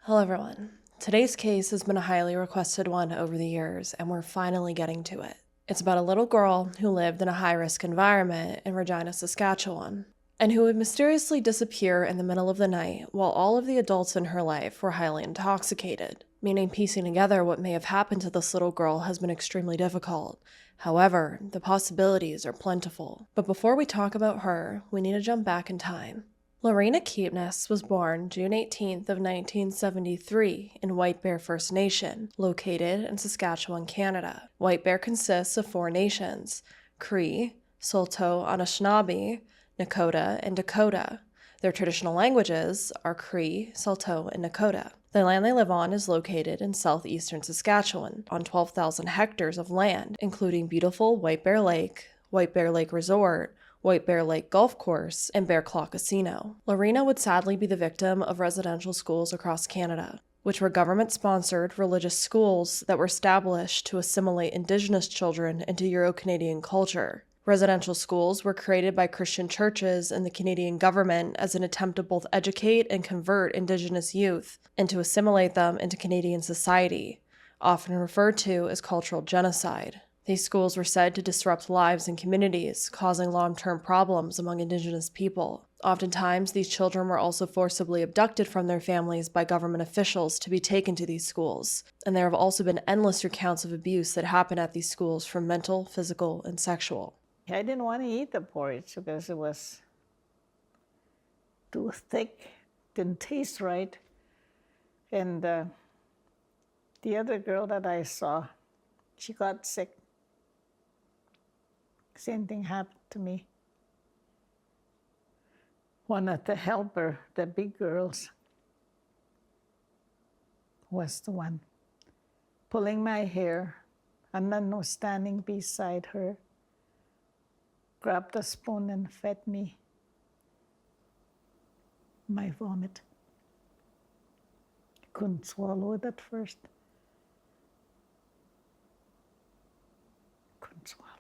Hello everyone. Today's case has been a highly requested one over the years, and we're finally getting to it. It's about a little girl who lived in a high-risk environment in Regina, Saskatchewan, and who would mysteriously disappear in the middle of the night while all of the adults in her life were highly intoxicated, meaning piecing together what may have happened to this little girl has been extremely difficult. However, the possibilities are plentiful. But before we talk about her, we need to jump back in time. Lorina Keepness was born June 18th of 1973 in White Bear First Nation, located in Saskatchewan, Canada. White Bear consists of 4 nations: Cree, Saulteaux, Anishinaabe, Nakota, and Dakota. Their traditional languages are Cree, Saulteaux, and Nakota. The land they live on is located in southeastern Saskatchewan, on 12,000 hectares of land, including beautiful White Bear Lake Resort, White Bear Lake Golf Course, and Bear Claw Casino. Lorina would sadly be the victim of residential schools across Canada, which were government-sponsored religious schools that were established to assimilate Indigenous children into Euro-Canadian culture. Residential schools were created by Christian churches and the Canadian government as an attempt to both educate and convert Indigenous youth and to assimilate them into Canadian society, often referred to as cultural genocide. These schools were said to disrupt lives in communities, causing long-term problems among Indigenous people. Oftentimes, these children were also forcibly abducted from their families by government officials to be taken to these schools, and there have also been endless recounts of abuse that happen at these schools from mental, physical, and sexual. I didn't want to eat the porridge because it was too thick, didn't taste right. And the other girl that I saw, she got sick. Same thing happened to me. One of the helper, the big girls, was the one pulling my hair, and then was standing beside her, grabbed a spoon and fed me my vomit. Couldn't swallow it at first. Couldn't swallow it.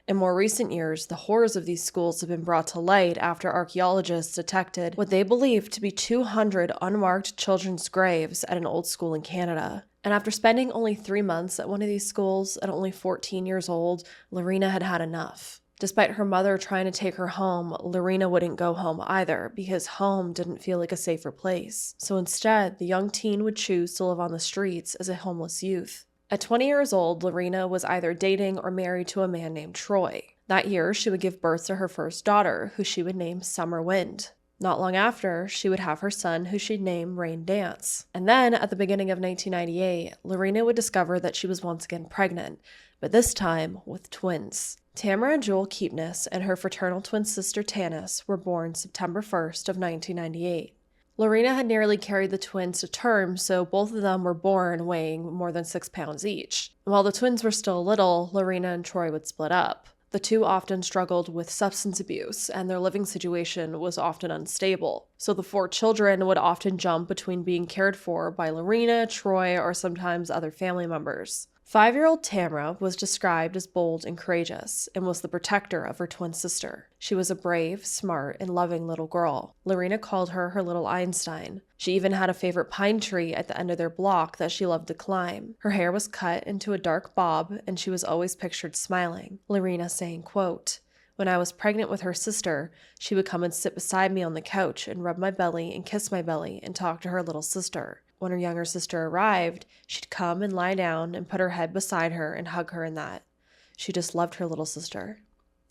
In more recent years, the horrors of these schools have been brought to light after archaeologists detected what they believe to be 200 unmarked children's graves at an old school in Canada. And after spending only 3 months at one of these schools, at only 14 years old, Lorina had had enough. Despite her mother trying to take her home, Lorina wouldn't go home either because home didn't feel like a safer place. So instead, the young teen would choose to live on the streets as a homeless youth. At 20 years old, Lorina was either dating or married to a man named Troy. That year, she would give birth to her first daughter, who she would name Summer Wind. Not long after, she would have her son, who she'd name Rain Dance. And then, at the beginning of 1998, Lorina would discover that she was once again pregnant, but this time with twins. Tamra Jewel KEEPNESS and her fraternal twin sister Tanis were born September 1st of 1998. Lorina had nearly carried the twins to term, so both of them were born weighing more than 6 pounds each. While the twins were still little, Lorina and Troy would split up. The two often struggled with substance abuse, and their living situation was often unstable. So the 4 children would often jump between being cared for by Lorina, Troy, or sometimes other family members. 5-year-old Tamra was described as bold and courageous, and was the protector of her twin sister. She was a brave, smart, and loving little girl. Lorina called her little Einstein. She even had a favorite pine tree at the end of their block that she loved to climb. Her hair was cut into a dark bob, and she was always pictured smiling. Lorina saying, quote, "When I was pregnant with her sister, she would come and sit beside me on the couch and rub my belly and kiss my belly and talk to her little sister. When her younger sister arrived, she'd come and lie down and put her head beside her and hug her in that. She just loved her little sister."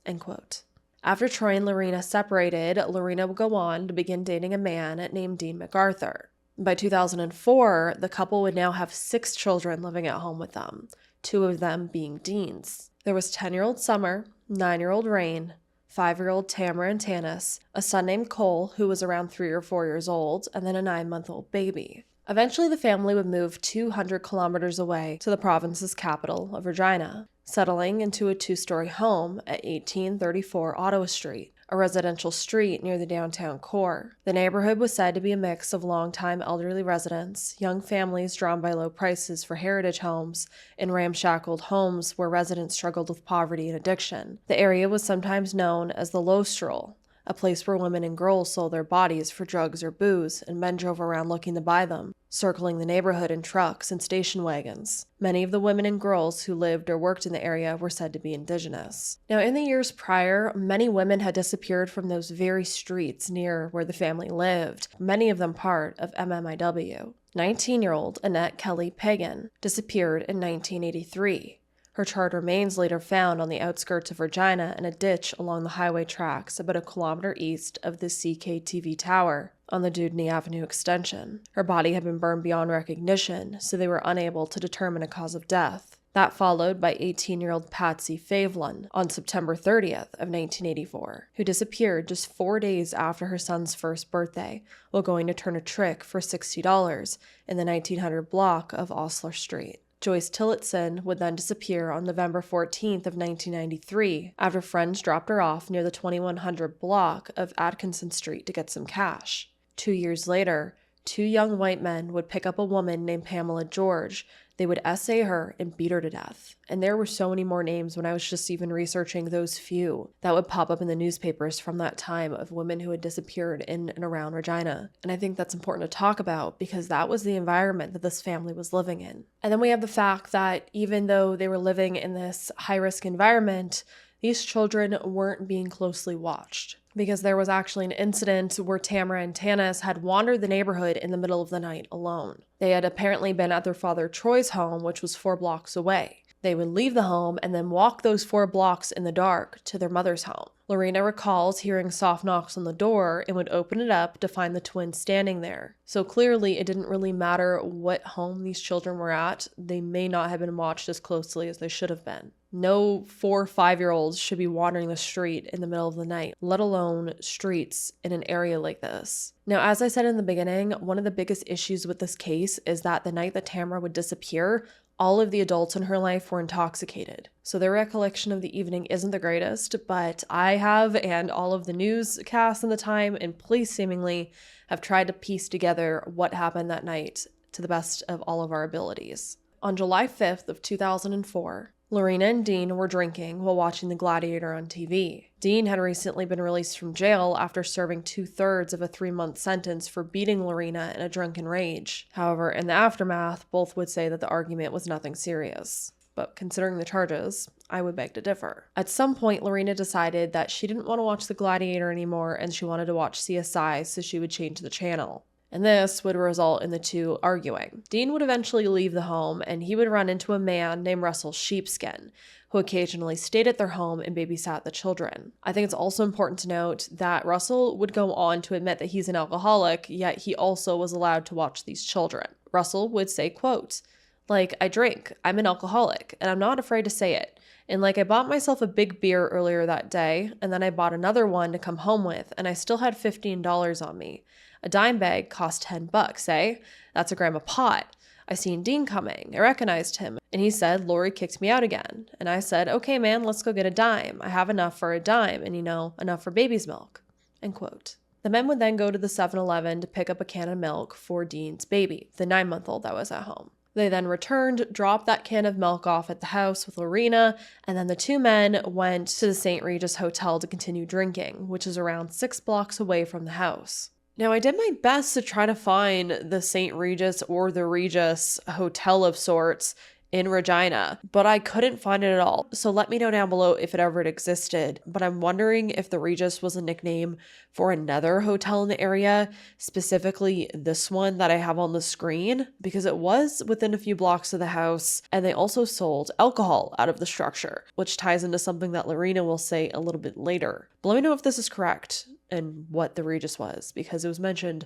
End quote. After Troy and Lorina separated, Lorina would go on to begin dating a man named Dean MacArthur. By 2004, the couple would now have 6 children living at home with them, 2 of them being Dean's. There was 10-year-old Summer, 9-year-old Rain, 5-year-old Tamra and Tanis, a son named Cole, who was around 3 or 4 years old, and then a 9-month-old baby. Eventually, the family would move 200 kilometers away to the province's capital of Regina, settling into a 2-story home at 1834 Ottawa Street, a residential street near the downtown core. The neighborhood was said to be a mix of longtime elderly residents, young families drawn by low prices for heritage homes, and ramshackled homes where residents struggled with poverty and addiction. The area was sometimes known as the Low Stroll, a place where women and girls sold their bodies for drugs or booze, and men drove around looking to buy them, circling the neighborhood in trucks and station wagons. Many of the women and girls who lived or worked in the area were said to be indigenous. Now, in the years prior, many women had disappeared from those very streets near where the family lived, many of them part of MMIW. 19-year-old Annette Kelly Pagan disappeared in 1983. Her charred remains later found on the outskirts of Regina in a ditch along the highway tracks about a kilometer east of the CKTV tower on the Dewdney Avenue extension. Her body had been burned beyond recognition, so they were unable to determine a cause of death. That followed by 18-year-old Patsy Favlin on September 30th of 1984, who disappeared just 4 days after her son's first birthday while going to turn a trick for $60 in the 1900 block of Osler Street. Joyce Tillotson would then disappear on November 14th of 1993 after friends dropped her off near the 2100 block of Atkinson Street to get some cash. 2 years later, 2 young white men would pick up a woman named Pamela George. They would essay her and beat her to death. And there were so many more names when I was just even researching those few that would pop up in the newspapers from that time of women who had disappeared in and around Regina. And I think that's important to talk about because that was the environment that this family was living in. And then we have the fact that even though they were living in this high-risk environment, these children weren't being closely watched. Because there was actually an incident where Tamra and Tanis had wandered the neighborhood in the middle of the night alone. They had apparently been at their father Troy's home, which was 4 blocks away. They would leave the home and then walk those 4 blocks in the dark to their mother's home. Lorina recalls hearing soft knocks on the door and would open it up to find the twins standing there. So clearly it didn't really matter what home these children were at. They may not have been watched as closely as they should have been. No 4 or 5-year-olds should be wandering the street in the middle of the night, let alone streets in an area like this. Now, as I said in the beginning, one of the biggest issues with this case is that the night that Tamra would disappear, all of the adults in her life were intoxicated. So their recollection of the evening isn't the greatest, but I have, and all of the newscasts in the time, and police seemingly have tried to piece together what happened that night to the best of all of our abilities. On July 5th of 2004, Lorina and Dean were drinking while watching The Gladiator on TV. Dean had recently been released from jail after serving 2/3 of a 3-month sentence for beating Lorina in a drunken rage. However, in the aftermath, both would say that the argument was nothing serious. But considering the charges, I would beg to differ. At some point, Lorina decided that she didn't want to watch The Gladiator anymore and she wanted to watch CSI, so she would change the channel. And this would result in the two arguing. Dean would eventually leave the home, and he would run into a man named Russell Sheepskin, who occasionally stayed at their home and babysat the children. I think it's also important to note that Russell would go on to admit that he's an alcoholic, yet he also was allowed to watch these children. Russell would say, quote, "Like, I drink, I'm an alcoholic, and I'm not afraid to say it. And like, I bought myself a big beer earlier that day, and then I bought another one to come home with, and I still had $15 on me. A dime bag cost $10, eh? That's a gram of pot. I seen Dean coming. I recognized him. And he said, Lori kicked me out again. And I said, okay, man, let's go get a dime. I have enough for a dime and, enough for baby's milk." End quote. The men would then go to the 7-Eleven to pick up a can of milk for Dean's baby, the 9-month-old that was at home. They then returned, dropped that can of milk off at the house with Lorina, and then the 2 men went to the St. Regis Hotel to continue drinking, which is around 6 blocks away from the house. Now, I did my best to try to find the St. Regis or the Regis Hotel of sorts in Regina, but I couldn't find it at all. So let me know down below if it ever existed. But I'm wondering if the Regis was a nickname for another hotel in the area, specifically this one that I have on the screen, because it was within a few blocks of the house, and they also sold alcohol out of the structure, which ties into something that Lorina will say a little bit later. But let me know if this is correct and what the Regis was, because it was mentioned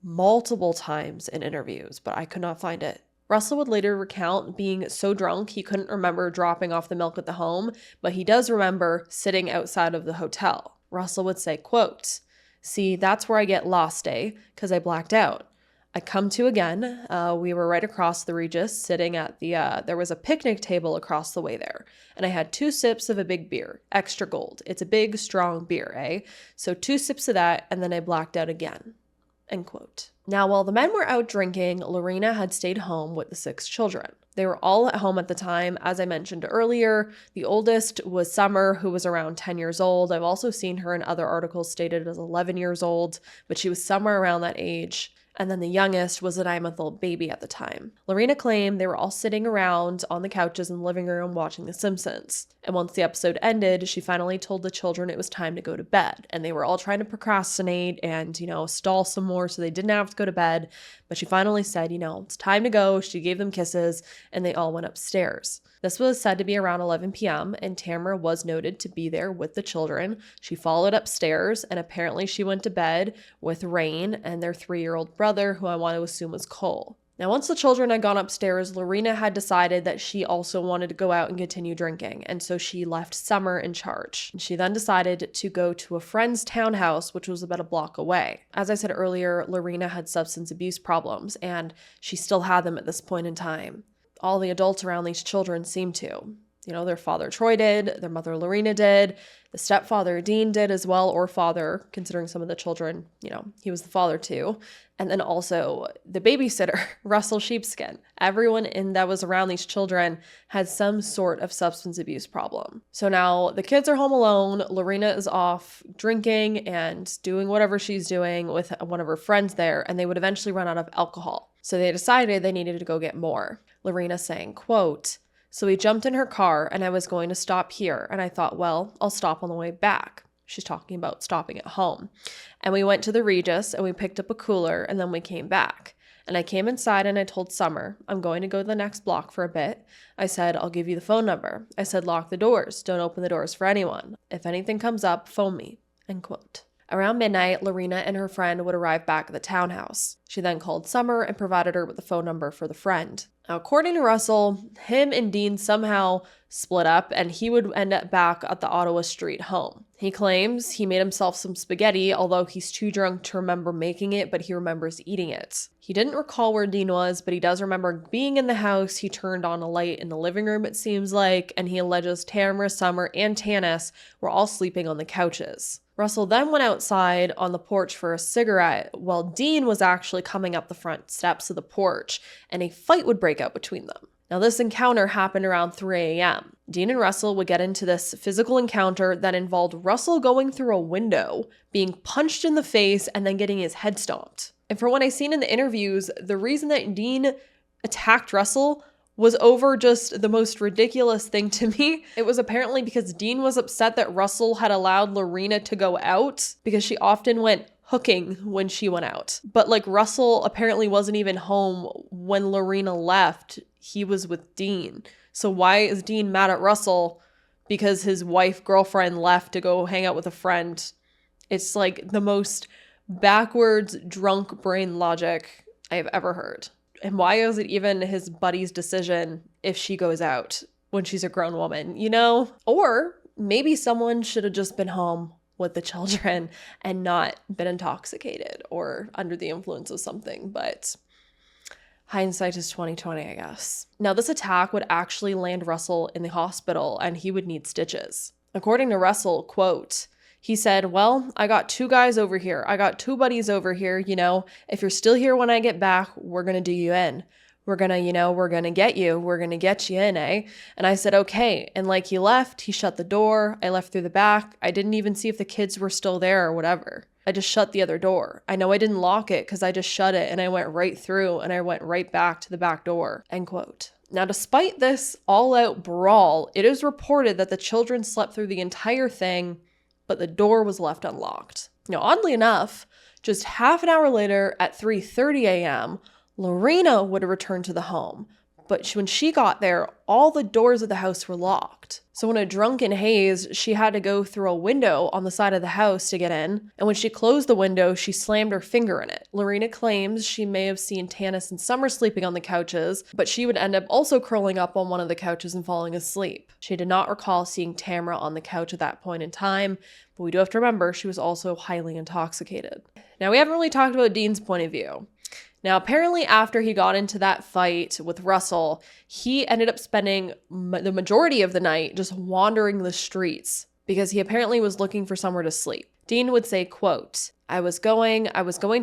multiple times in interviews, but I could not find it. Russell would later recount being so drunk he couldn't remember dropping off the milk at the home, but he does remember sitting outside of the hotel. Russell would say, quote, "See, that's where I get lost, because I blacked out. I come to again. We were right across the Regis, sitting at there was a picnic table across the way there. And I had 2 sips of a big beer, extra gold. It's a big, strong beer, So 2 sips of that, and then I blacked out again." End quote. Now, while the men were out drinking, Lorina had stayed home with the 6 children. They were all at home at the time. As I mentioned earlier, the oldest was Summer, who was around 10 years old. I've also seen her in other articles stated as 11 years old, but she was somewhere around that age. And then the youngest was a 9-month-old baby at the time. Lorina claimed they were all sitting around on the couches in the living room watching The Simpsons. And once the episode ended, she finally told the children it was time to go to bed. And they were all trying to procrastinate and, stall some more so they didn't have to go to bed. But she finally said, it's time to go. She gave them kisses and they all went upstairs. This was said to be around 11 p.m. and Tamra was noted to be there with the children. She followed upstairs and apparently she went to bed with Rain and their 3-year-old brother, who I want to assume was Cole. Now, once the children had gone upstairs, Lorina had decided that she also wanted to go out and continue drinking, and so she left Summer in charge. She then decided to go to a friend's townhouse, which was about a block away. As I said earlier, Lorina had substance abuse problems, and she still had them at this point in time. All the adults around these children seemed to. Their father Troy did, their mother Lorina did, the stepfather Dean did as well, or father, considering some of the children, he was the father too. And then also the babysitter, Russell Sheepskin. Everyone that was around these children had some sort of substance abuse problem. So now the kids are home alone. Lorina is off drinking and doing whatever she's doing with one of her friends there, and they would eventually run out of alcohol. So they decided they needed to go get more. Lorina saying, quote, "So we jumped in her car and I was going to stop here. And I thought, well, I'll stop on the way back." She's talking about stopping at home. "And we went to the Regis and we picked up a cooler and then we came back. And I came inside and I told Summer, I'm going to go to the next block for a bit. I said, I'll give you the phone number. I said, lock the doors. Don't open the doors for anyone. If anything comes up, phone me." End quote. Around midnight, Lorina and her friend would arrive back at the townhouse. She then called Summer and provided her with the phone number for the friend. Now, according to Russell, him and Dean somehow split up and he would end up back at the Ottawa Street home. He claims he made himself some spaghetti, although he's too drunk to remember making it, but he remembers eating it. He didn't recall where Dean was, but he does remember being in the house. He turned on a light in the living room, it seems like, and he alleges Tamra, Summer, and Tanis were all sleeping on the couches. Russell then went outside on the porch for a cigarette while Dean was actually coming up the front steps of the porch, and a fight would break out between them. Now, this encounter happened around 3 a.m. Dean and Russell would get into this physical encounter that involved Russell going through a window, being punched in the face, and then getting his head stomped. And from what I've seen in the interviews, the reason that Dean attacked Russell was over just the most ridiculous thing to me. It was apparently because Dean was upset that Russell had allowed Lorina to go out because she often went hooking when she went out. But Russell apparently wasn't even home when Lorina left. He was with Dean. So why is Dean mad at Russell because his girlfriend left to go hang out with a friend? It's the most backwards drunk brain logic I've ever heard. And why is it even his buddy's decision if she goes out when she's a grown woman, Or maybe someone should have just been home with the children and not been intoxicated or under the influence of something, but hindsight is 20/20, I guess. Now, this attack would actually land Russell in the hospital and he would need stitches. According to Russell, quote, he said, well, I got 2 guys over here. I got 2 buddies over here. If you're still here when I get back, we're going to do you in. We're going to, we're going to get you. We're going to get you in, eh? And I said, okay. And he left, he shut the door. I left through the back. I didn't even see if the kids were still there or whatever. I just shut the other door. I know I didn't lock it because I just shut it and I went right through and I went right back to the back door, end quote. Now, despite this all-out brawl, it is reported that the children slept through the entire thing, but the door was left unlocked. Now, oddly enough, just half an hour later at 3:30 a.m., Lorina would have returned to the home, but when she got there, all the doors of the house were locked. So in a drunken haze, she had to go through a window on the side of the house to get in, and when she closed the window, she slammed her finger in it. Lorina claims she may have seen Tanis and Summer sleeping on the couches, but she would end up also curling up on one of the couches and falling asleep. She did not recall seeing Tamra on the couch at that point in time, but we do have to remember she was also highly intoxicated. Now, we haven't really talked about Dean's point of view. Now, apparently after he got into that fight with Russell, he ended up spending the majority of the night just wandering the streets because he apparently was looking for somewhere to sleep. Dean would say, quote, I was going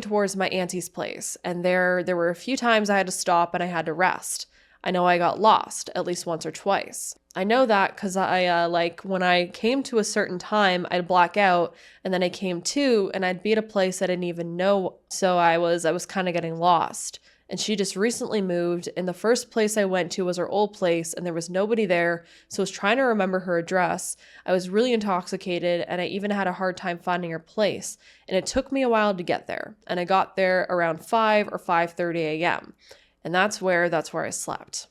towards my auntie's place, and there were a few times I had to stop and I had to rest. I know I got lost at least once or twice. I know that because when I came to a certain time, I'd black out, and then I came to, and I'd be at a place I didn't even know. So I was kind of getting lost. And she just recently moved, and the first place I went to was her old place, and there was nobody there, so I was trying to remember her address. I was really intoxicated, and I even had a hard time finding her place, and it took me a while to get there, and I got there around 5 or 5:30 a.m., and that's where I slept."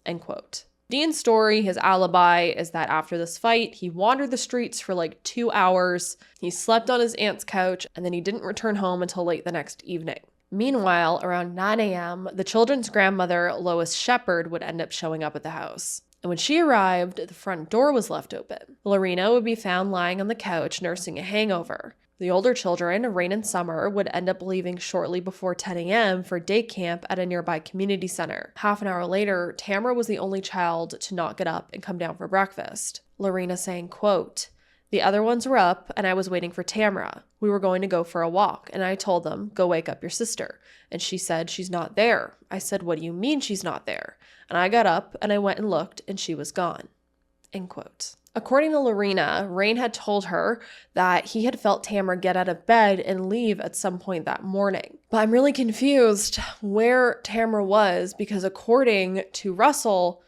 End quote. Dean's story, his alibi, is that after this fight, he wandered the streets for like 2 hours, he slept on his aunt's couch, and then he didn't return home until late the next evening. Meanwhile, around 9 a.m., the children's grandmother, Lois Shepherd, would end up showing up at the house. And when she arrived, the front door was left open. Lorina would be found lying on the couch nursing a hangover. The older children, Rain and Summer, would end up leaving shortly before 10 a.m. for day camp at a nearby community center. Half an hour later, Tamra was the only child to not get up and come down for breakfast. Lorina saying, quote, "The other ones were up, and I was waiting for Tamra. We were going to go for a walk, and I told them, go wake up your sister. And she said, she's not there. I said, what do you mean she's not there? And I got up, and I went and looked, and she was gone." End quote. According to Lorina, Rain had told her that he had felt Tamra get out of bed and leave at some point that morning. But I'm really confused where Tamra was, because according to Russell,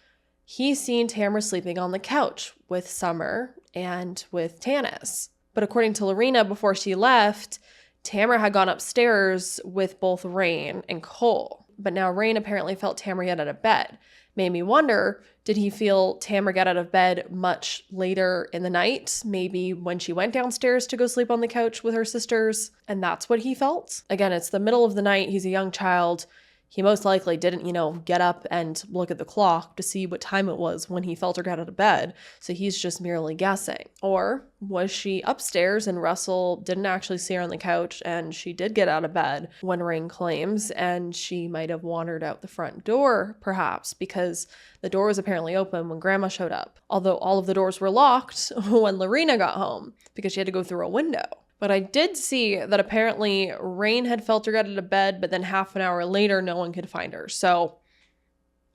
he's seen Tamra sleeping on the couch with Summer and with Tanis. But according to Lorina, before she left, Tamra had gone upstairs with both Rain and Cole. But now Rain apparently felt Tamra get out of bed. Made me wonder, did he feel Tamra get out of bed much later in the night? Maybe when she went downstairs to go sleep on the couch with her sisters, and that's what he felt? Again, it's the middle of the night. He's a young child. He most likely didn't, get up and look at the clock to see what time it was when he felt her get out of bed. So he's just merely guessing. Or was she upstairs and Russell didn't actually see her on the couch and she did get out of bed when Rain claims, and she might have wandered out the front door, perhaps, because the door was apparently open when Grandma showed up. Although all of the doors were locked when Lorina got home because she had to go through a window. But I did see that apparently Rain had felt her get out of bed, but then half an hour later, no one could find her. So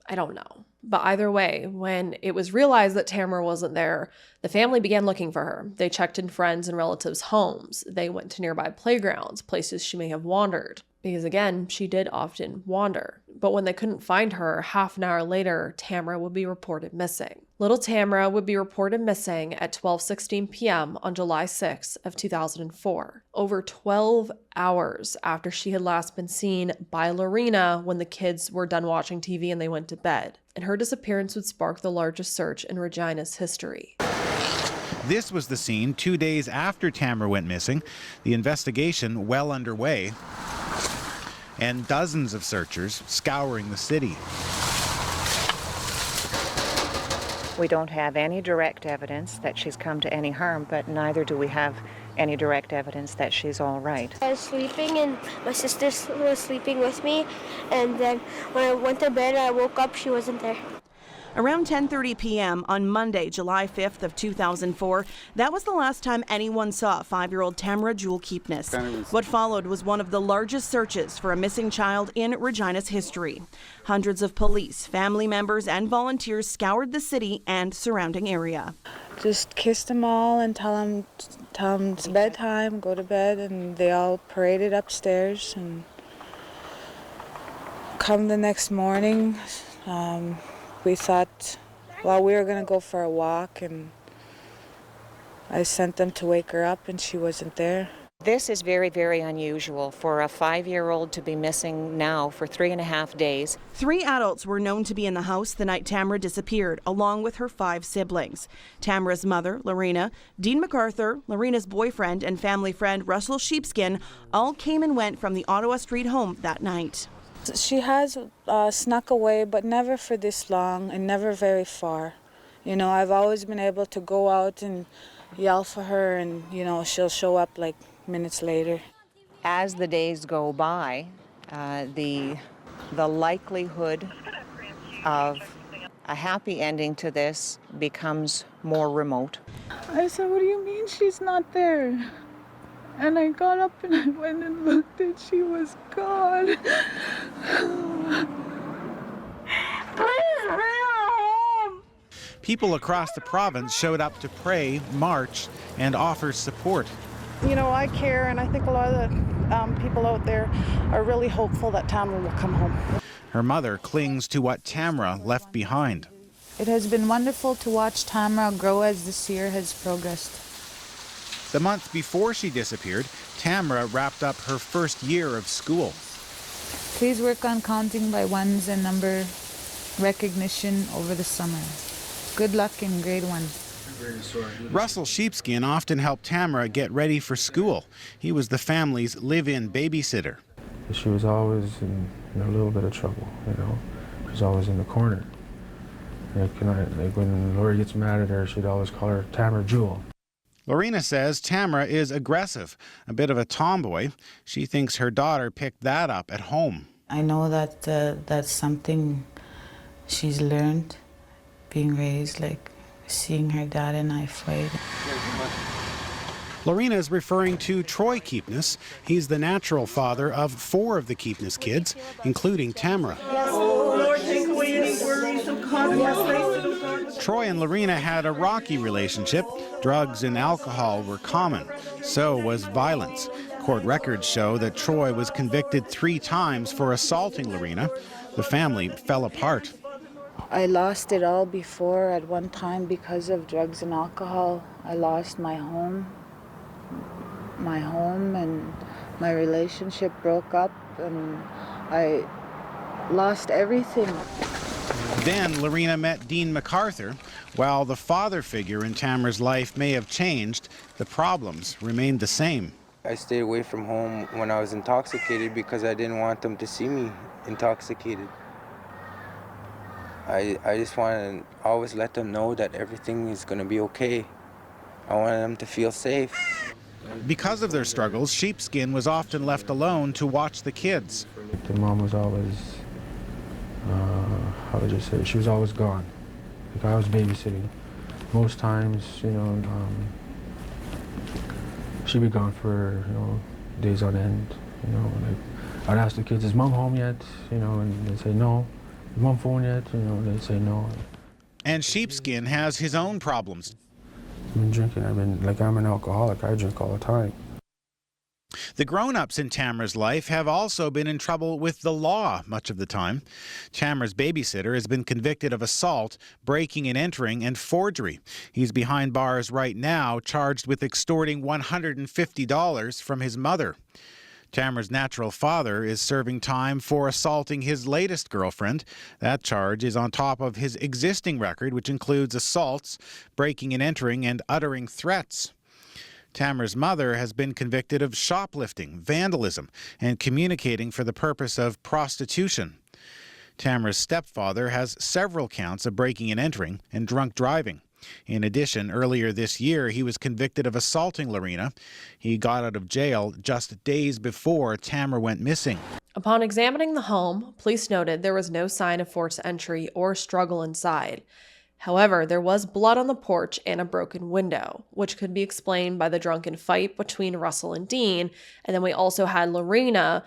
I don't know. But either way, when it was realized that Tamra wasn't there, the family began looking for her. They checked in friends' and relatives' homes. They went to nearby playgrounds, places she may have wandered. Because again, she did often wander. But when they couldn't find her, half an hour later, Tamra would be reported missing. Little Tamra would be reported missing at 12:16 p.m. on July 6th of 2004, over 12 hours after she had last been seen by Lorina when the kids were done watching TV and they went to bed. And her disappearance would spark the largest search in Regina's history. This was the scene 2 days after Tamra went missing, the investigation well underway, and dozens of searchers scouring the city. We don't have any direct evidence that she's come to any harm, but neither do we have any direct evidence that she's all right. I was sleeping and my sister was sleeping with me, and then when I went to bed I woke up, she wasn't there. Around 10:30 p.m. on Monday, July 5th of 2004, that was the last time anyone saw 5-year-old Tamra Jewel KEEPNESS. What followed was one of the largest searches for a missing child in Regina's history. Hundreds of police, family members, and volunteers scoured the city and surrounding area. Just kissed them all and tell them it's bedtime, go to bed, and they all paraded upstairs. And come the next morning, we thought, well, we were going to go for a walk, and I sent them to wake her up, and she wasn't there. This is very, very unusual for a 5-year-old to be missing now for 3.5 days. 3 adults were known to be in the house the night Tamra disappeared, along with her 5 siblings. Tamra's mother, Lorina, Dean MacArthur, Lorina's boyfriend, and family friend Russell Sheepskin all came and went from the Ottawa Street home that night. She has snuck away, but never for this long and never very far. I've always been able to go out and yell for her, and, she'll show up like minutes later. As the days go by, the likelihood of a happy ending to this becomes more remote. I said, what do you mean she's not there? And I got up and I went and looked, and she was gone. Please People across the province showed up to pray, march, and offer support. You know, I care, and I think a lot of the people out there are really hopeful that Tamra will come home. Her mother clings to what Tamra left behind. It has been wonderful to watch Tamra grow as this year has progressed. The month before she disappeared, Tamra wrapped up her first year of school. Please work on counting by ones and number recognition over the summer. Good luck in grade 1. Russell Sheepskin often helped Tamra get ready for school. He was the family's live-in babysitter. She was always in a little bit of trouble, you know. She was always in the corner. Like when Lori gets mad at her, she'd always call her Tamra Jewel. Lorina says Tamra is aggressive, a bit of a tomboy. She thinks her daughter picked that up at home. I know that that's something she's learned, being raised, like seeing her dad and I fight. Lorina is referring to Troy Keepness. He's the natural father of 4 of the Keepness kids, including Tamra. Troy and Lorina had a rocky relationship. Drugs and alcohol were common. So was violence. Court records show that Troy was convicted 3 times for assaulting Lorina. The family fell apart. I lost it all before at one time because of drugs and alcohol. I lost my home and my relationship broke up and I lost everything. Then Lorina met Dean MacArthur. While the father figure in Tamra's life may have changed, the problems remained the same. I stayed away from home when I was intoxicated because I didn't want them to see me intoxicated. I just wanted to always let them know that everything is going to be okay. I wanted them to feel safe. Because of their struggles, Sheepskin was often left alone to watch the kids. The mom was always, how would you say, she was always gone. Like I was babysitting. Most times, you know, she'd be gone for, you know, days on end. You know, like I'd ask the kids, "Is mom home yet?" You know, and they'd say no. "Is mom phone yet?" You know, they'd say no. And Sheepskin has his own problems. I've been drinking. I'm an alcoholic. I drink all the time. The grown-ups in Tamra's life have also been in trouble with the law much of the time. Tamra's babysitter has been convicted of assault, breaking and entering, and forgery. He's behind bars right now, charged with extorting $150 from his mother. Tamra's natural father is serving time for assaulting his latest girlfriend. That charge is on top of his existing record, which includes assaults, breaking and entering, and uttering threats. Tamra's mother has been convicted of shoplifting, vandalism, and communicating for the purpose of prostitution. Tamra's stepfather has several counts of breaking and entering and drunk driving. In addition, earlier this year, he was convicted of assaulting Lorina. He got out of jail just days before Tamra went missing. Upon examining the home, police noted there was no sign of forced entry or struggle inside. However, there was blood on the porch and a broken window, which could be explained by the drunken fight between Russell and Dean. And then we also had Lorina,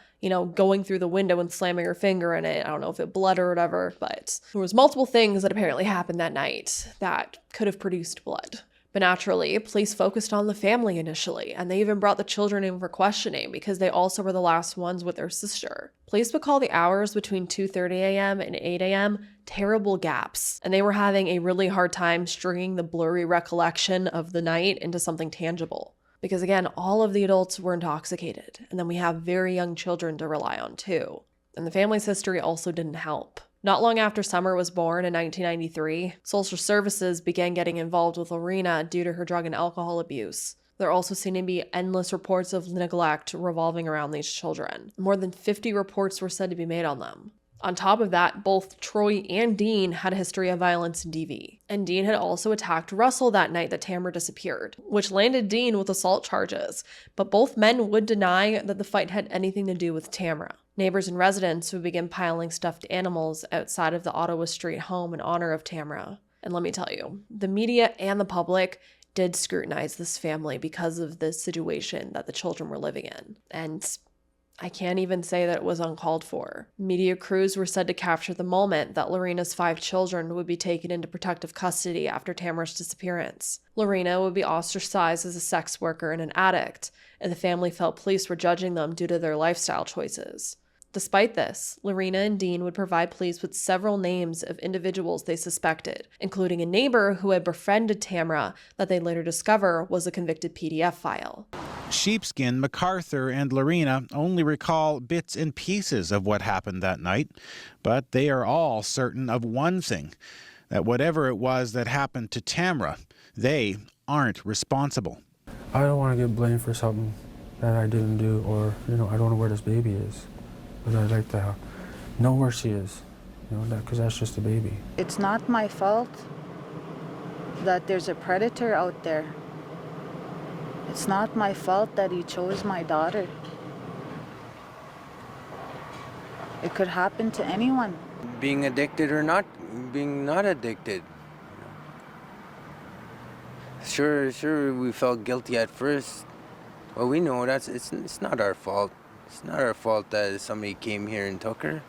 going through the window and slamming her finger in it. I don't know if it bled or whatever, but there was multiple things that apparently happened that night that could have produced blood. But naturally, police focused on the family initially, and they even brought the children in for questioning because they also were the last ones with their sister. Police would call the hours between 2:30 a.m. and 8 a.m. terrible gaps, and they were having a really hard time stringing the blurry recollection of the night into something tangible. Because again, all of the adults were intoxicated, and then we have very young children to rely on too. And the family's history also didn't help. Not long after Summer was born in 1993, social services began getting involved with Lorina due to her drug and alcohol abuse. There also seemed to be endless reports of neglect revolving around these children. More than 50 reports were said to be made on them. On top of that, both Troy and Dean had a history of violence in DV. And Dean had also attacked Russell that night that Tamra disappeared, which landed Dean with assault charges. But both men would deny that the fight had anything to do with Tamra. Neighbors and residents would begin piling stuffed animals outside of the Ottawa Street home in honor of Tamra. And let me tell you, the media and the public did scrutinize this family because of the situation that the children were living in. And I can't even say that it was uncalled for. Media crews were said to capture the moment that Lorina's 5 children would be taken into protective custody after Tamra's disappearance. Lorina would be ostracized as a sex worker and an addict, and the family felt police were judging them due to their lifestyle choices. Despite this, Lorina and Dean would provide police with several names of individuals they suspected, including a neighbor who had befriended Tamra that they later discover was a convicted PDF file. Sheepskin, MacArthur, and Lorina only recall bits and pieces of what happened that night, but they are all certain of one thing, that whatever it was that happened to Tamra, they aren't responsible. I don't want to get blamed for something that I didn't do, or, I don't know where this baby is. But I'd like to know where she is, because that's just a baby. It's not my fault that there's a predator out there. It's not my fault that he chose my daughter. It could happen to anyone. Being addicted or not, being not addicted. Sure, we felt guilty at first. Well, we know it's not our fault. It's not our fault that somebody came here and took her.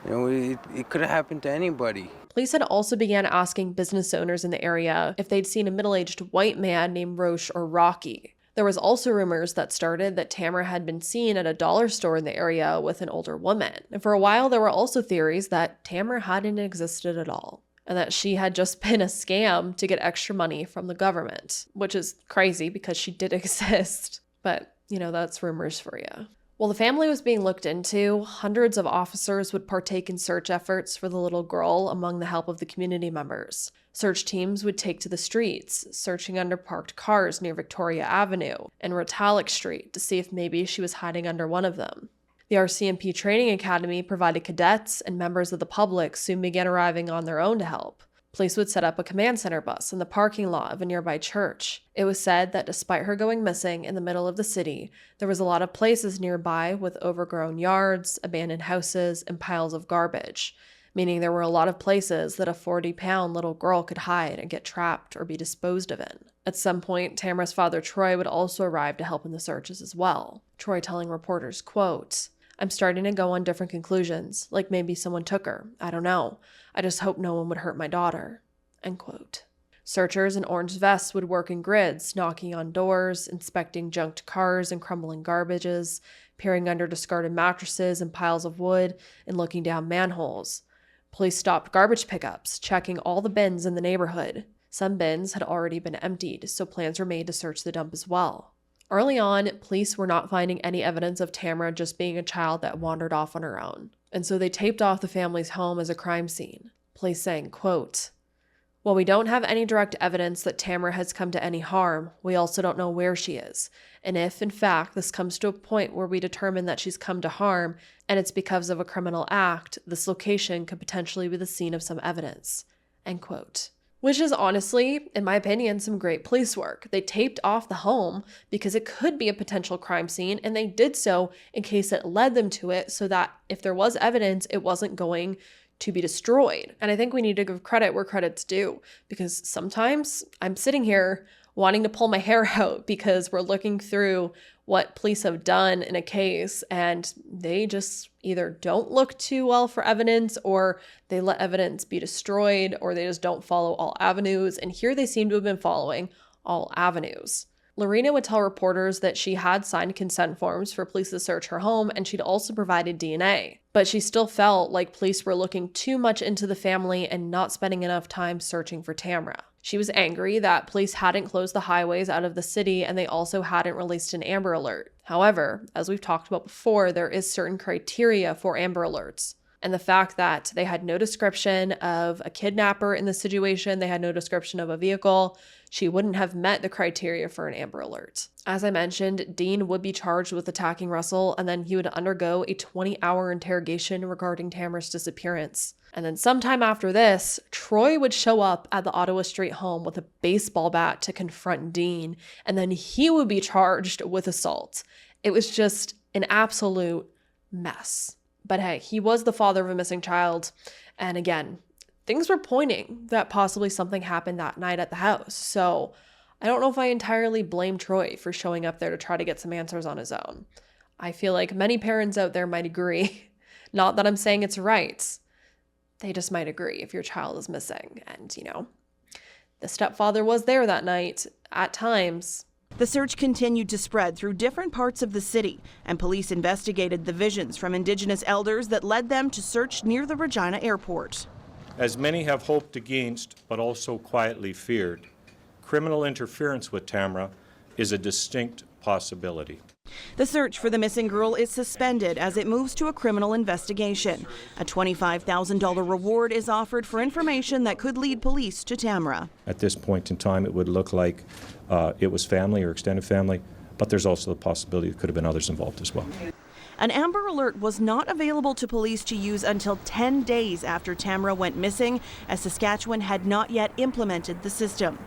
It could have happened to anybody. Police had also began asking business owners in the area if they'd seen a middle-aged white man named Roche or Rocky. There was also rumors that started that Tamra had been seen at a dollar store in the area with an older woman. And for a while, there were also theories that Tamra hadn't existed at all, and that she had just been a scam to get extra money from the government, which is crazy because she did exist. But that's rumors for you. While the family was being looked into, hundreds of officers would partake in search efforts for the little girl among the help of the community members. Search teams would take to the streets, searching under parked cars near Victoria Avenue and Retallick Street to see if maybe she was hiding under one of them. The RCMP Training Academy provided cadets, and members of the public soon began arriving on their own to help. Police would set up a command center bus in the parking lot of a nearby church. It was said that despite her going missing in the middle of the city, there was a lot of places nearby with overgrown yards, abandoned houses, and piles of garbage, meaning there were a lot of places that a 40-pound little girl could hide and get trapped or be disposed of in. At some point, Tamra's father, Troy, would also arrive to help in the searches as well. Troy telling reporters, quote, "I'm starting to go on different conclusions, like maybe someone took her. I don't know. I just hope no one would hurt my daughter." End quote. Searchers in orange vests would work in grids, knocking on doors, inspecting junked cars and crumbling garbages, peering under discarded mattresses and piles of wood, and looking down manholes. Police stopped garbage pickups, checking all the bins in the neighborhood. Some bins had already been emptied, so plans were made to search the dump as well. Early on, police were not finding any evidence of Tamra just being a child that wandered off on her own, and so they taped off the family's home as a crime scene. Police saying, quote, "While we don't have any direct evidence that Tamra has come to any harm, we also don't know where she is. And if, in fact, this comes to a point where we determine that she's come to harm and it's because of a criminal act, this location could potentially be the scene of some evidence." End quote. Which is honestly, in my opinion, some great police work. They taped off the home because it could be a potential crime scene, and they did so in case it led them to it so that if there was evidence, it wasn't going to be destroyed. And I think we need to give credit where credit's due, because sometimes I'm sitting here wanting to pull my hair out because we're looking through what police have done in a case and they just either don't look too well for evidence, or they let evidence be destroyed, or they just don't follow all avenues. And here they seem to have been following all avenues. Lorina would tell reporters that she had signed consent forms for police to search her home, and she'd also provided DNA. But she still felt like police were looking too much into the family and not spending enough time searching for Tamra. She was angry that police hadn't closed the highways out of the city, and they also hadn't released an Amber Alert. However, as we've talked about before, there is certain criteria for Amber Alerts. And the fact that they had no description of a kidnapper in the situation, they had no description of a vehicle, she wouldn't have met the criteria for an Amber Alert. As I mentioned, Dean would be charged with attacking Russell, and then he would undergo a 20-hour interrogation regarding Tamra's disappearance. And then sometime after this, Troy would show up at the Ottawa Street home with a baseball bat to confront Dean, and then he would be charged with assault. It was just an absolute mess. But hey, he was the father of a missing child, and again, things were pointing that possibly something happened that night at the house. So I don't know if I entirely blame Troy for showing up there to try to get some answers on his own. I feel like many parents out there might agree. Not that I'm saying it's right. They just might agree if your child is missing. And, you know, the stepfather was there that night at times. The search continued to spread through different parts of the city, and police investigated the visions from Indigenous elders that led them to search near the Regina airport. As many have hoped against, but also quietly feared, criminal interference with Tamra is a distinct possibility. The search for the missing girl is suspended as it moves to a criminal investigation. A $25,000 reward is offered for information that could lead police to Tamra. At this point in time, it would look like it was family or extended family, but there's also the possibility it could have been others involved as well. An Amber Alert was not available to police to use until 10 days after Tamra went missing, as Saskatchewan had not yet implemented the system.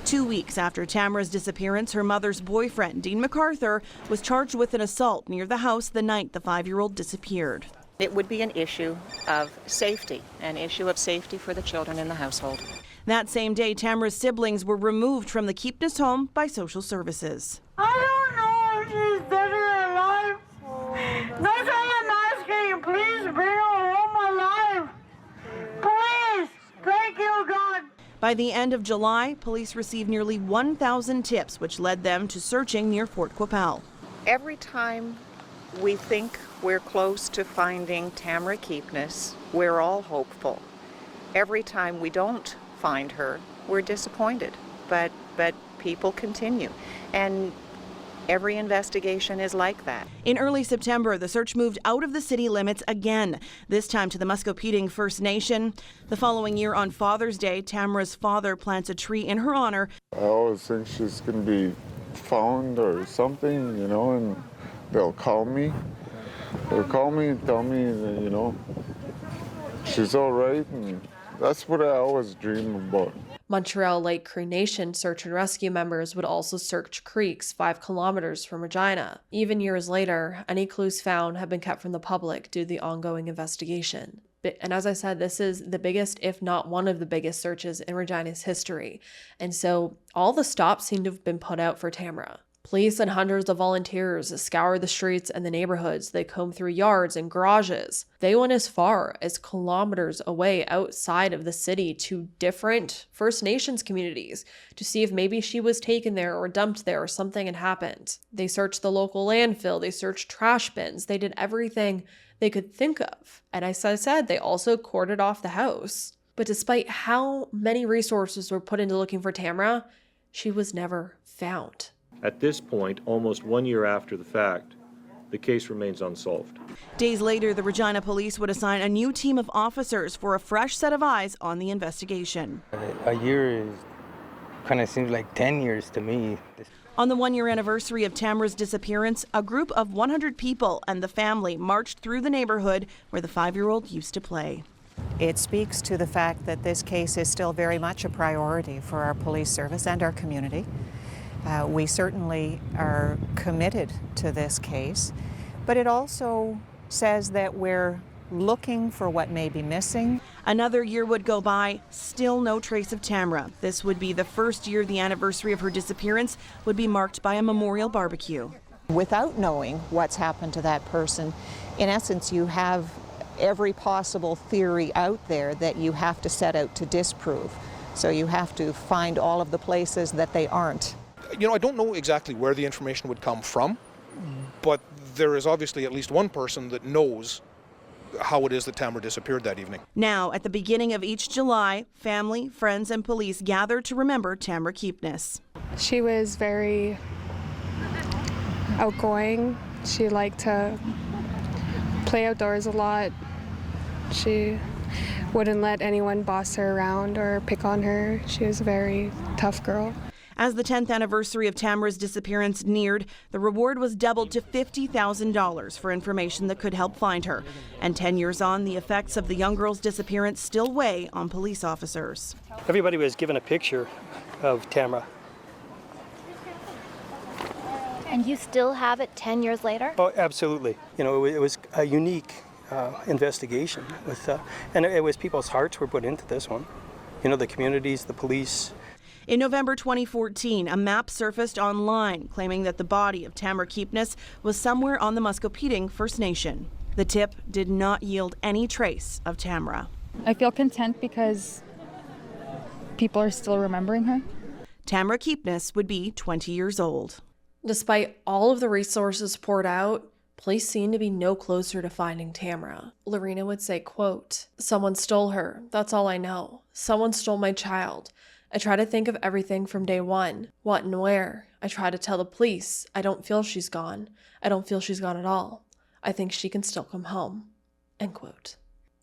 2 weeks after Tamra's disappearance, her mother's boyfriend, Dean MacArthur, was charged with an assault near the house the night the 5-year-old disappeared. It would be an issue of safety, an issue of safety for the children in the household. That same day, Tamra's siblings were removed from the Keepness home by social services. I don't know if she's dead or alive. That's all I'm asking. Please bring her home alive. Please. Thank you, God. By the end of July, police received nearly 1,000 tips, which led them to searching near Fort Qu'Appelle. Every time we think we're close to finding Tamra Keepness, we're all hopeful. Every time we don't find her, we're disappointed. But people continue. And every investigation is like that. In early September, the search moved out of the city limits again, this time to the Muscopeting First Nation. The following year, on Father's Day, Tamra's father plants a tree in her honor. I always think she's going to be found or something, you know, and they'll call me. They'll call me and tell me that, you know, she's all right, and that's what I always dream about. Montreal Lake Cree Nation search and rescue members would also search creeks 5 kilometers from Regina. Even years later, any clues found have been kept from the public due to the ongoing investigation. And as I said, this is the biggest, if not one of the biggest searches in Regina's history. And so all the stops seem to have been put out for Tamra. Police and hundreds of volunteers scour the streets and the neighborhoods. They comb through yards and garages. They went as far as kilometers away outside of the city to different First Nations communities to see if maybe she was taken there or dumped there or something had happened. They searched the local landfill. They searched trash bins. They did everything they could think of. And as I said, they also cordoned off the house. But despite how many resources were put into looking for Tamra, she was never found. At this point, almost 1 year after the fact, the case remains unsolved. Days later, the Regina Police would assign a new team of officers for a fresh set of eyes on the investigation. A year kind of seems like 10 years to me. On the 1-year anniversary of Tamra's disappearance, a group of 100 people and the family marched through the neighborhood where the 5-year-old used to play. It speaks to the fact that this case is still very much a priority for our police service and our community. We certainly are committed to this case, but it also says that we're looking for what may be missing. Another year would go by, still no trace of Tamra. This would be the first year the anniversary of her disappearance would be marked by a memorial barbecue. Without knowing what's happened to that person, in essence, you have every possible theory out there that you have to set out to disprove. So you have to find all of the places that they aren't. You know, I don't know exactly where the information would come from, but there is obviously at least one person that knows how it is that Tamra disappeared that evening. Now, at the beginning of each July, family, friends, and police gather to remember Tamra Keepness. She was very outgoing. She liked to play outdoors a lot. She wouldn't let anyone boss her around or pick on her. She was a very tough girl. As the 10th anniversary of Tamra's disappearance neared, the reward was doubled to $50,000 for information that could help find her. And 10 years on, the effects of the young girl's disappearance still weigh on police officers. Everybody was given a picture of Tamra. And you still have it 10 years later? Oh, absolutely. You know, it was a unique investigation, and it was people's hearts were put into this one. You know, the communities, the police. In November 2014, a map surfaced online claiming that the body of Tamra Keepness was somewhere on the Muscopheating First Nation. The tip did not yield any trace of Tamra. I feel content because people are still remembering her. Tamra Keepness would be 20 years old. Despite all of the resources poured out, police seem to be no closer to finding Tamra. Lorina would say, quote, "Someone stole her. That's all I know. Someone stole my child. I try to think of everything from day one. What and where. I try to tell the police. I don't feel she's gone. I don't feel she's gone at all. I think she can still come home." End quote.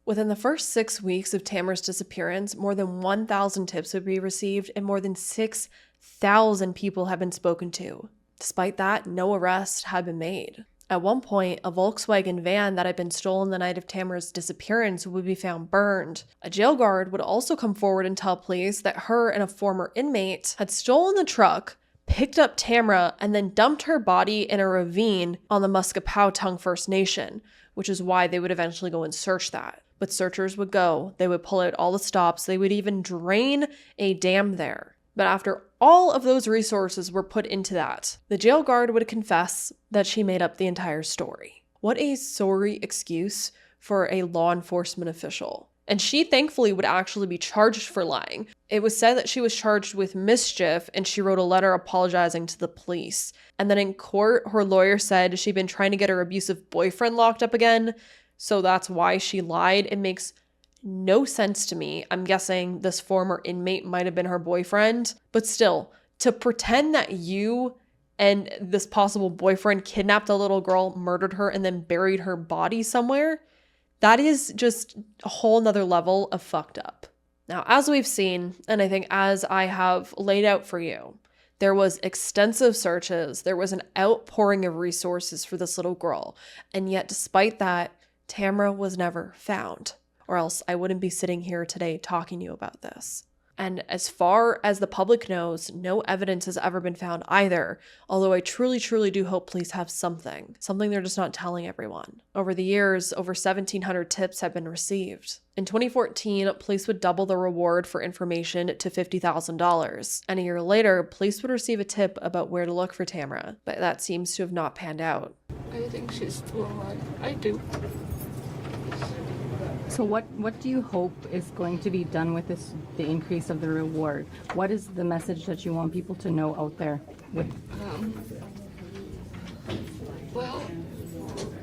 Within the first 6 weeks of Tamra's disappearance, more than 1,000 tips would be received and more than 6,000 people have been spoken to. Despite that, no arrest had been made. At one point, a Volkswagen van that had been stolen the night of Tamra's disappearance would be found burned. A jail guard would also come forward and tell police that her and a former inmate had stolen the truck, picked up Tamra, and then dumped her body in a ravine on the Muscopheating First Nation, which is why they would eventually go and search that. But searchers would go, they would pull out all the stops, they would even drain a dam there. But after all of those resources were put into that, the jail guard would confess that she made up the entire story. What a sorry excuse for a law enforcement official. And she thankfully would actually be charged for lying. It was said that she was charged with mischief and she wrote a letter apologizing to the police. And then in court, her lawyer said she'd been trying to get her abusive boyfriend locked up again, so that's why she lied. It makes no sense to me. I'm guessing this former inmate might have been her boyfriend, but still, to pretend that you and this possible boyfriend kidnapped a little girl, murdered her, and then buried her body somewhere, that is just a whole nother level of fucked up. Now, as we've seen, and I think as I have laid out for you, there was extensive searches, there was an outpouring of resources for this little girl, and yet despite that, Tamra was never found, or else I wouldn't be sitting here today talking to you about this. And as far as the public knows, no evidence has ever been found either, although I truly, truly do hope police have something they're just not telling everyone. Over the years, over 1,700 tips have been received. In 2014, police would double the reward for information to $50,000. And a year later, police would receive a tip about where to look for Tamra, but that seems to have not panned out. I think she's still alive. I do. So what do you hope is going to be done with the increase of the reward? What is the message that you want people to know out there? Well,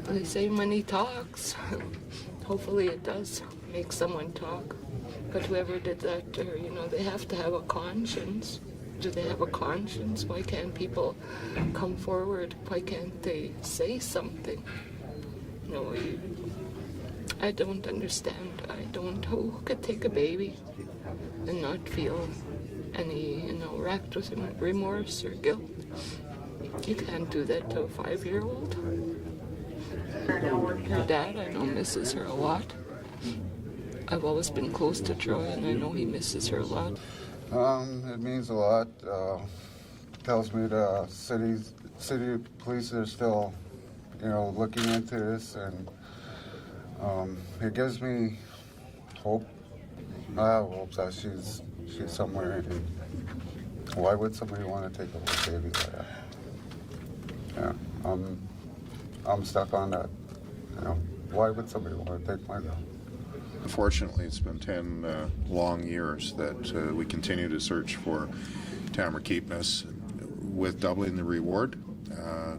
they say money talks. Hopefully it does make someone talk. But whoever did that, they have to have a conscience. Do they have a conscience? Why can't people come forward? Why can't they say something? I don't understand. Who could take a baby and not feel any, racked with remorse or guilt? You can't do that to a 5-year-old. Her dad, I know, misses her a lot. I've always been close to Troy, and I know he misses her a lot. It means a lot. Tells me the city police are still, looking into this, and it gives me hope. I have hope that she's somewhere. Why would somebody want to take a little baby like that? Yeah, I'm stuck on that. Why would somebody want to take my girl? Unfortunately, it's been 10 long years that we continue to search for Tamra Keepness. With doubling the reward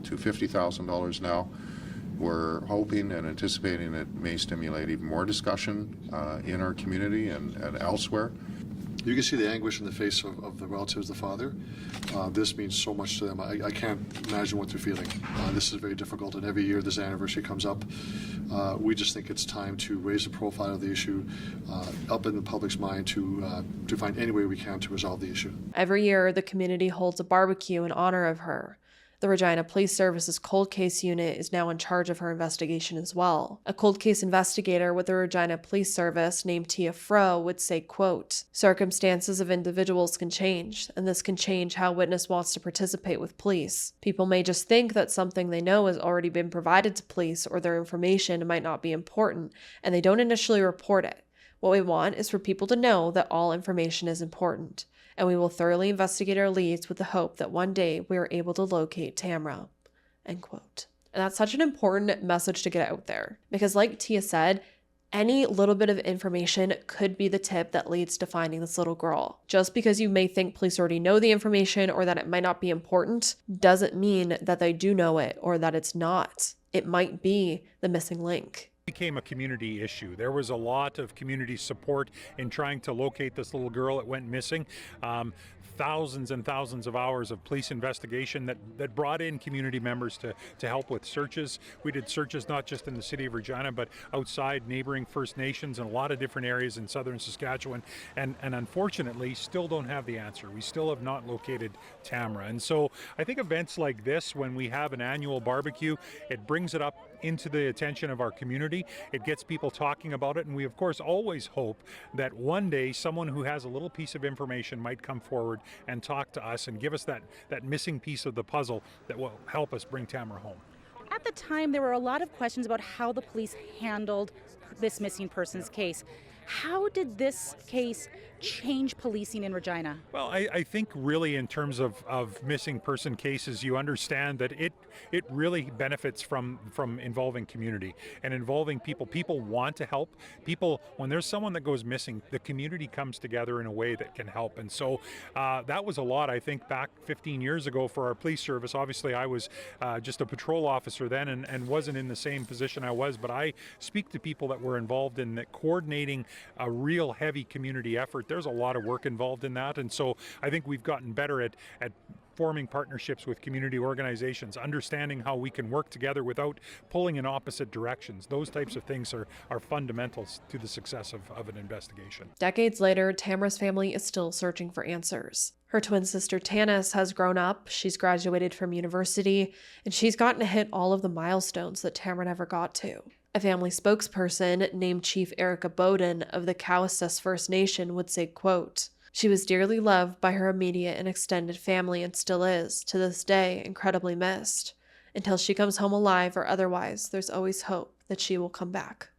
to $50,000 now, we're hoping and anticipating it may stimulate even more discussion in our community and elsewhere. You can see the anguish in the face of the relatives, the father. This means so much to them. I can't imagine what they're feeling. This is very difficult, and every year this anniversary comes up. We just think it's time to raise the profile of the issue up in the public's mind to find any way we can to resolve the issue. Every year, the community holds a barbecue in honor of her. The Regina Police Service's cold case unit is now in charge of her investigation as well. A cold case investigator with the Regina Police Service named Tia Fro would say, quote, "Circumstances of individuals can change, and this can change how witness wants to participate with police. People may just think that something they know has already been provided to police or their information might not be important, and they don't initially report it. What we want is for people to know that all information is important. and we will thoroughly investigate our leads with the hope that one day we are able to locate Tamra." End quote. And that's such an important message to get out there because, like Tia said, any little bit of information could be the tip that leads to finding this little girl. Just because you may think police already know the information or that it might not be important doesn't mean that they do know it or that it's not. It might be the missing link. Became a community issue. There was a lot of community support in trying to locate this little girl that went missing. Thousands and thousands of hours of police investigation that brought in community members to help with searches. We did searches not just in the city of Regina, but outside neighboring First Nations and a lot of different areas in southern Saskatchewan. And unfortunately, still don't have the answer. We still have not located Tamra. And so I think events like this, when we have an annual barbecue, it brings it up into the attention of our community. It gets people talking about it, and we of course always hope that one day someone who has a little piece of information might come forward and talk to us and give us that missing piece of the puzzle that will help us bring Tamra home. At the time, there were a lot of questions about how the police handled this missing persons case. How did this case change policing in Regina? Well, I think really in terms of missing person cases, you understand that it really benefits from involving community and involving people. People want to help. People, when there's someone that goes missing, the community comes together in a way that can help. And so that was a lot, I think, back 15 years ago for our police service. Obviously, I was just a patrol officer then and wasn't in the same position I was, but I speak to people that were involved in coordinating a real heavy community effort. There's a lot of work involved in that, and so I think we've gotten better at forming partnerships with community organizations, understanding how we can work together without pulling in opposite directions. Those types of things are fundamentals to the success of an investigation. Decades later, Tamra's family is still searching for answers. Her twin sister Tanis has grown up, she's graduated from university, and she's gotten to hit all of the milestones that Tamra never got to. A family spokesperson named Chief Erica Bowden of the Cowessess First Nation would say, quote, "She was dearly loved by her immediate and extended family and still is, to this day, incredibly missed. Until she comes home alive or otherwise, there's always hope that she will come back."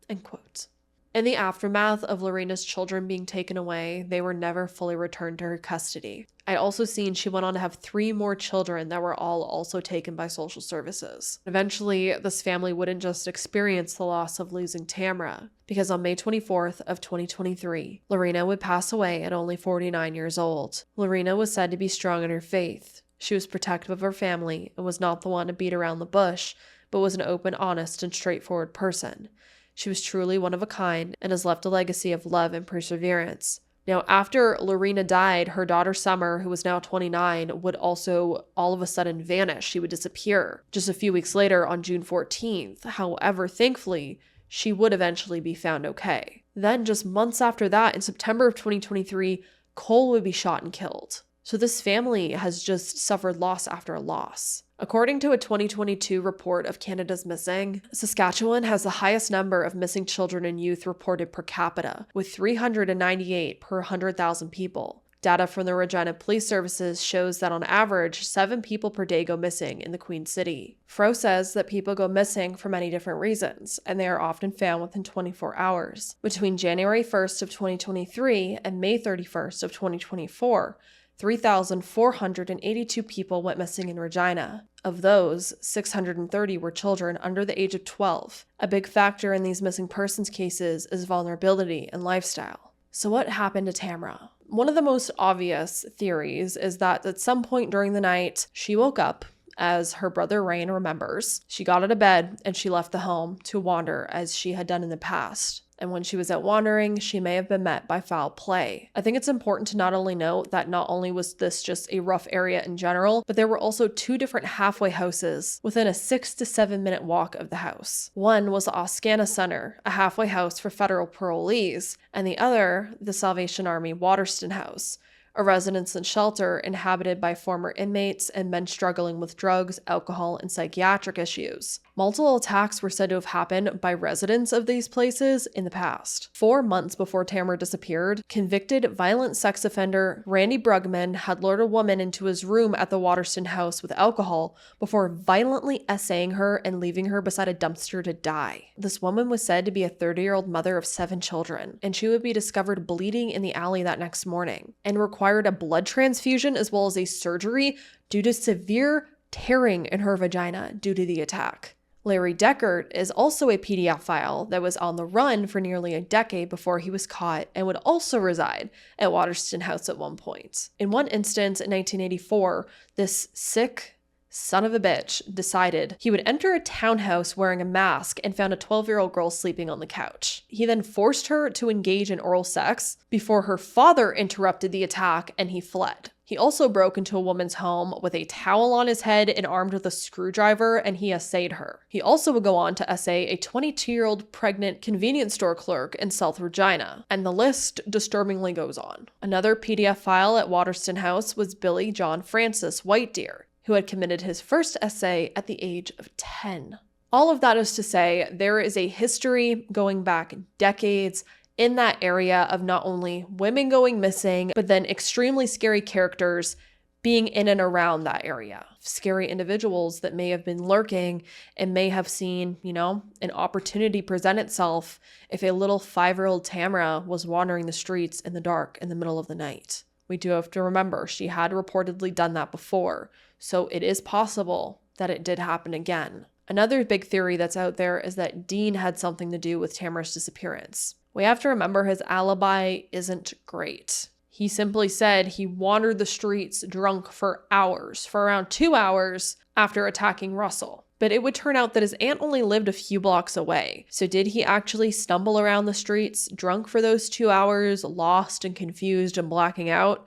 End quote. In the aftermath of Lorina's children being taken away, they were never fully returned to her custody. I'd also seen she went on to have 3 more children that were all also taken by social services. Eventually, this family wouldn't just experience the loss of losing Tamra, because on May 24th of 2023, Lorina would pass away at only 49 years old. Lorina was said to be strong in her faith. She was protective of her family and was not the one to beat around the bush, but was an open, honest, and straightforward person. She was truly one of a kind and has left a legacy of love and perseverance. Now, after Lorina died, her daughter Summer, who was now 29, would also all of a sudden vanish. She would disappear. Just a few weeks later, on June 14th, however, thankfully, she would eventually be found okay. Then, just months after that, in September of 2023, Cole would be shot and killed. So this family has just suffered loss after loss. According to a 2022 report of Canada's Missing, Saskatchewan has the highest number of missing children and youth reported per capita, with 398 per 100,000 people. Data from the Regina Police Services shows that on average, 7 people per day go missing in the Queen City. Fro says that people go missing for many different reasons, and they are often found within 24 hours. Between January 1st of 2023 and May 31st of 2024, 3,482 people went missing in Regina. Of those, 630 were children under the age of 12. A big factor in these missing persons cases is vulnerability and lifestyle. So what happened to Tamra? One of the most obvious theories is that at some point during the night, she woke up. As her brother Rain remembers, she got out of bed and she left the home to wander as she had done in the past. And when she was out wandering, she may have been met by foul play. I think it's important to not only note that not only was this just a rough area in general, but there were also 2 different halfway houses within a 6 to 7 minute walk of the house. One was the Oscana Center, a halfway house for federal parolees, and the other, the Salvation Army Waterston House, a residence and shelter inhabited by former inmates and men struggling with drugs, alcohol, and psychiatric issues. Multiple attacks were said to have happened by residents of these places in the past. 4 months before Tamra disappeared, convicted violent sex offender Randy Brugman had lured a woman into his room at the Waterston house with alcohol before violently essaying her and leaving her beside a dumpster to die. This woman was said to be a 30-year-old mother of 7 children, and she would be discovered bleeding in the alley that next morning and required required a blood transfusion as well as a surgery due to severe tearing in her vagina due to the attack. Larry Deckert is also a PDF file that was on the run for nearly a decade before he was caught and would also reside at Waterston House at one point. In one instance in 1984, this sick son of a bitch decided he would enter a townhouse wearing a mask and found a 12-year-old girl sleeping on the couch. He then forced her to engage in oral sex before her father interrupted the attack and he fled. He also broke into a woman's home with a towel on his head and armed with a screwdriver, and he essayed her. He also would go on to essay a 22-year-old pregnant convenience store clerk in South Regina, and the list disturbingly goes on. Another PDF file at Waterston House was Billy John Francis Whitedeer, who had committed his first essay at the age of 10. All of that is to say, there is a history going back decades in that area of not only women going missing, but then extremely scary characters being in and around that area. Scary individuals that may have been lurking and may have seen, an opportunity present itself if a little 5-year-old Tamra was wandering the streets in the dark in the middle of the night. We do have to remember she had reportedly done that before, so it is possible that it did happen again. Another big theory that's out there is that Dean had something to do with Tamra's disappearance. We have to remember his alibi isn't great. He simply said he wandered the streets drunk for hours, for around 2 hours after attacking Russell. But it would turn out that his aunt only lived a few blocks away. So did he actually stumble around the streets drunk for those 2 hours, lost and confused and blacking out?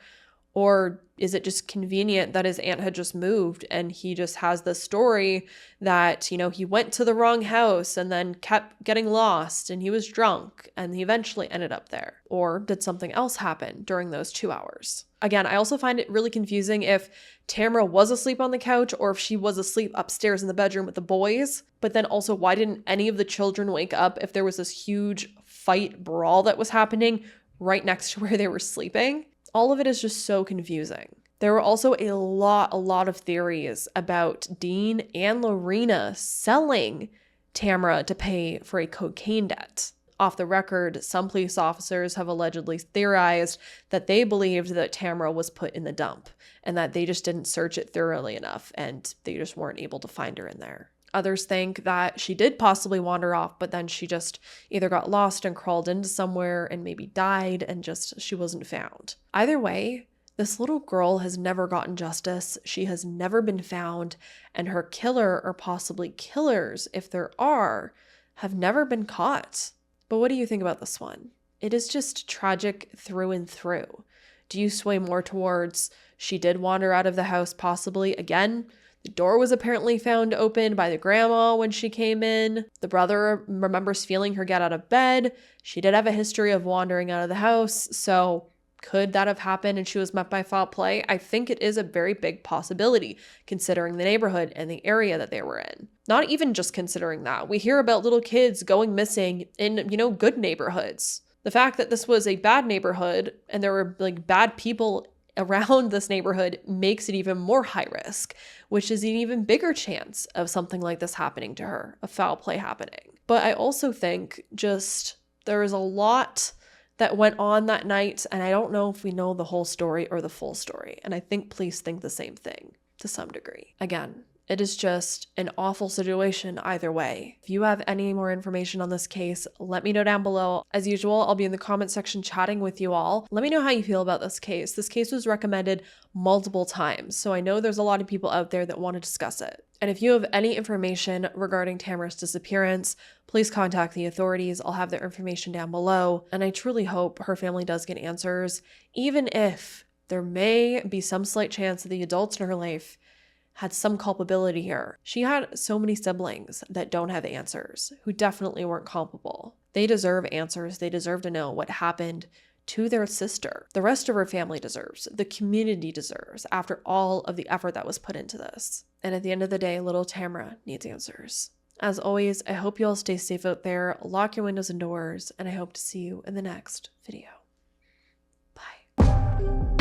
Or is it just convenient that his aunt had just moved and he just has this story that, he went to the wrong house and then kept getting lost and he was drunk and he eventually ended up there? Or did something else happen during those 2 hours? Again, I also find it really confusing if Tamra was asleep on the couch or if she was asleep upstairs in the bedroom with the boys. But then also, why didn't any of the children wake up if there was this huge fight brawl that was happening right next to where they were sleeping? All of it is just so confusing. There were also a lot of theories about Dean and Lorina selling Tamra to pay for a cocaine debt. Off the record, some police officers have allegedly theorized that they believed that Tamra was put in the dump and that they just didn't search it thoroughly enough and they just weren't able to find her in there. Others think that she did possibly wander off, but then she just either got lost and crawled into somewhere and maybe died and just she wasn't found. Either way, this little girl has never gotten justice. She has never been found, and her killer or possibly killers, if there are, have never been caught. But what do you think about this one? It is just tragic through and through. Do you sway more towards she did wander out of the house possibly again? The door was apparently found open by the grandma when she came in. The brother remembers feeling her get out of bed. She did have a history of wandering out of the house, so could that have happened and she was met by foul play? I think it is a very big possibility considering the neighborhood and the area that they were in. Not even just considering that. We hear about little kids going missing in, good neighborhoods. The fact that this was a bad neighborhood and there were bad people around this neighborhood makes it even more high risk, which is an even bigger chance of something like this happening to her, a foul play happening. But I also think just there is a lot that went on that night, and I don't know if we know the whole story or the full story. And I think police think the same thing to some degree. Again, it is just an awful situation either way. If you have any more information on this case, let me know down below. As usual, I'll be in the comment section chatting with you all. Let me know how you feel about this case. This case was recommended multiple times, so I know there's a lot of people out there that want to discuss it. And if you have any information regarding Tamra's disappearance, please contact the authorities. I'll have their information down below. And I truly hope her family does get answers, even if there may be some slight chance that the adults in her life had some culpability here. She had so many siblings that don't have answers, who definitely weren't culpable. They deserve answers. They deserve to know what happened to their sister. The rest of her family deserves, the community deserves, after all of the effort that was put into this. And at the end of the day, little Tamra needs answers. As always, I hope you all stay safe out there, lock your windows and doors, and I hope to see you in the next video. Bye.